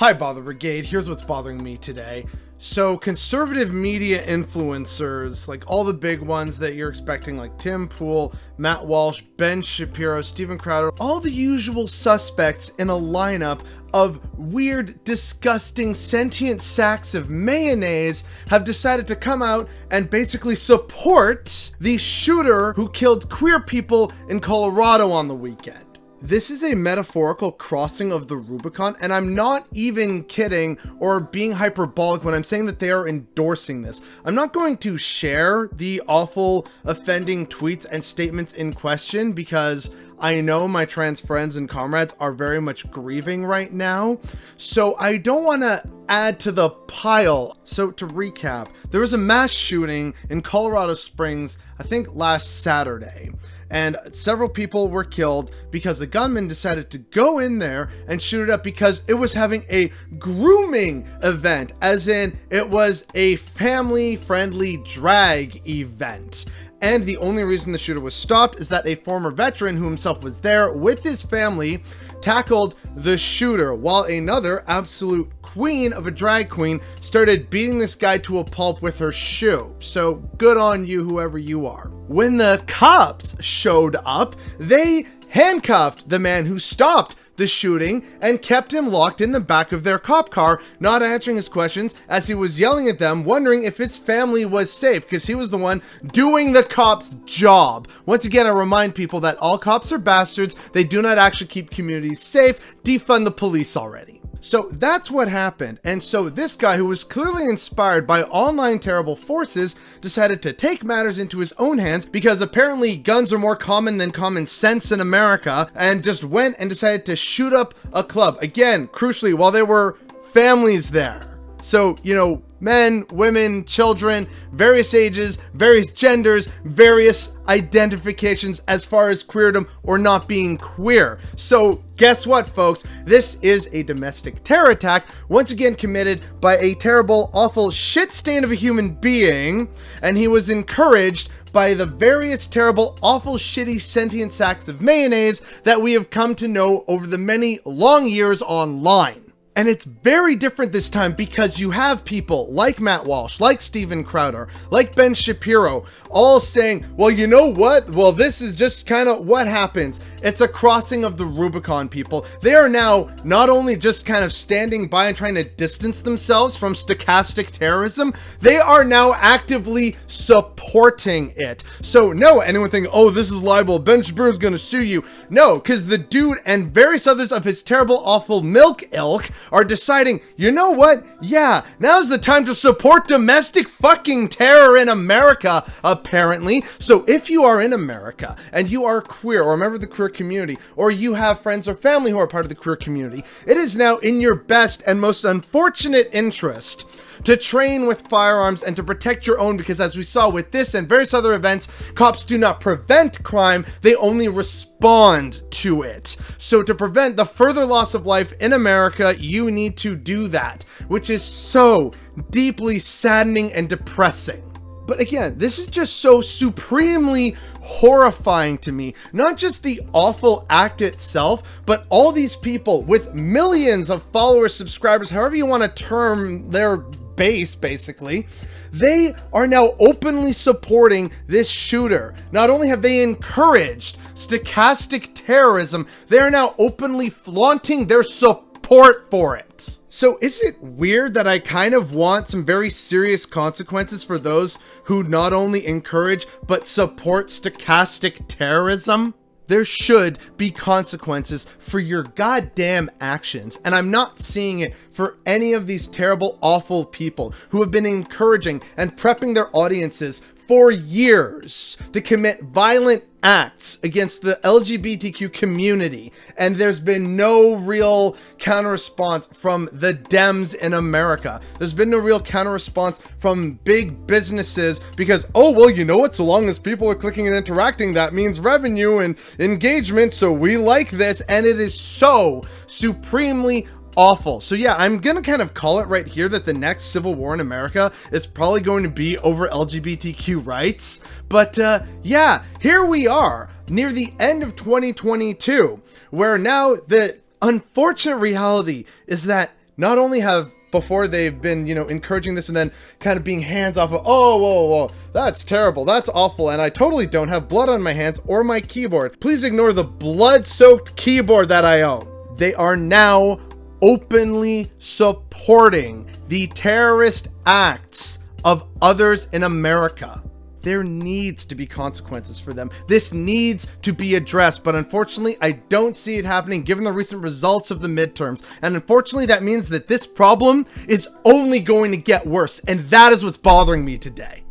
Hi, Bother Brigade. Here's what's bothering me today. So conservative media influencers, like all the big ones that you're expecting, like Tim Pool, Matt Walsh, Ben Shapiro, Steven Crowder, all the usual suspects in a lineup of weird, disgusting, sentient sacks of mayonnaise have decided to come out and basically support the shooter who killed queer people in Colorado on the weekend. This is a metaphorical crossing of the Rubicon, and I'm not even kidding or being hyperbolic when I'm saying that they are endorsing this. I'm not going to share the awful, offending tweets and statements in question because I know my trans friends and comrades are very much grieving right now, so I don't want to add to the pile. So to recap, there was a mass shooting in Colorado Springs, I think last Saturday. And several people were killed because the gunman decided to go in there and shoot it up because it was having a grooming event, as in it was a family-friendly drag event. And the only reason the shooter was stopped is that a former veteran who himself was there with his family tackled the shooter, while another absolute queen of a drag queen started beating this guy to a pulp with her shoe. So good on you, whoever you are. When the cops showed up, they handcuffed the man who stopped the shooting and kept him locked in the back of their cop car, not answering his questions as he was yelling at them, wondering if his family was safe because he was the one doing the cop's job. Once again, I remind people that all cops are bastards. They do not actually keep communities safe. Defund the police already. So that's what happened. And so this guy, who was clearly inspired by online terrible forces, decided to take matters into his own hands because apparently guns are more common than common sense in America, and just went and decided to shoot up a club. Again, crucially, while there were families there. So, you know, men, women, children, various ages, various genders, various identifications as far as queerdom or not being queer. So guess what, folks? This is a domestic terror attack, once again committed by a terrible, awful shit stain of a human being, and he was encouraged by the various terrible, awful, shitty, sentient sacks of mayonnaise that we have come to know over the many long years online. And it's very different this time because you have people like Matt Walsh, like Steven Crowder, like Ben Shapiro, all saying, well, you know what? Well, this is just kind of what happens. It's a crossing of the Rubicon, people. They are now not only just kind of standing by and trying to distance themselves from stochastic terrorism, they are now actively supporting it. So no, anyone think, oh, this is libel, Ben Shapiro's gonna sue you. No, because the dude and various others of his terrible, awful milk ilk are deciding, you know what? Yeah, now's the time to support domestic fucking terror in America, apparently. So if you are in America and you are queer or a member of the queer community, or you have friends or family who are part of the queer community, it is now in your best and most unfortunate interest to train with firearms and to protect your own, because as we saw with this and various other events, cops do not prevent crime, they only respond to it. So to prevent the further loss of life in America, you need to do that, which is so deeply saddening and depressing. But again, this is just so supremely horrifying to me. Not just the awful act itself, but all these people with millions of followers, subscribers, however you want to term their base, basically, they are now openly supporting this shooter. Not only have they encouraged stochastic terrorism, they are now openly flaunting their support for it. So is it weird that I kind of want some very serious consequences for those who not only encourage but support stochastic terrorism? There should be consequences for your goddamn actions, and I'm not seeing it for any of these terrible, awful people who have been encouraging and prepping their audiences for years to commit violent acts against the LGBTQ community, and there's been no real counter response from the Dems in America. There's been no real counter response from big businesses because, oh, well, you know what? So long as people are clicking and interacting, that means revenue and engagement. So we like this, and it is so supremely awful. So yeah, I'm gonna kind of call it right here that the next civil war in America is probably going to be over LGBTQ rights. But yeah, here we are near the end of 2022, where now the unfortunate reality is that not only have before they've been, encouraging this and then kind of being hands off of, oh, whoa, that's terrible, that's awful, and I totally don't have blood on my hands or my keyboard. Please ignore the blood-soaked keyboard that I own. They are now openly supporting the terrorist acts of others in America. There needs to be consequences for them. This needs to be addressed, but unfortunately, I don't see it happening given the recent results of the midterms. And unfortunately, that means that this problem is only going to get worse, and that is what's bothering me today.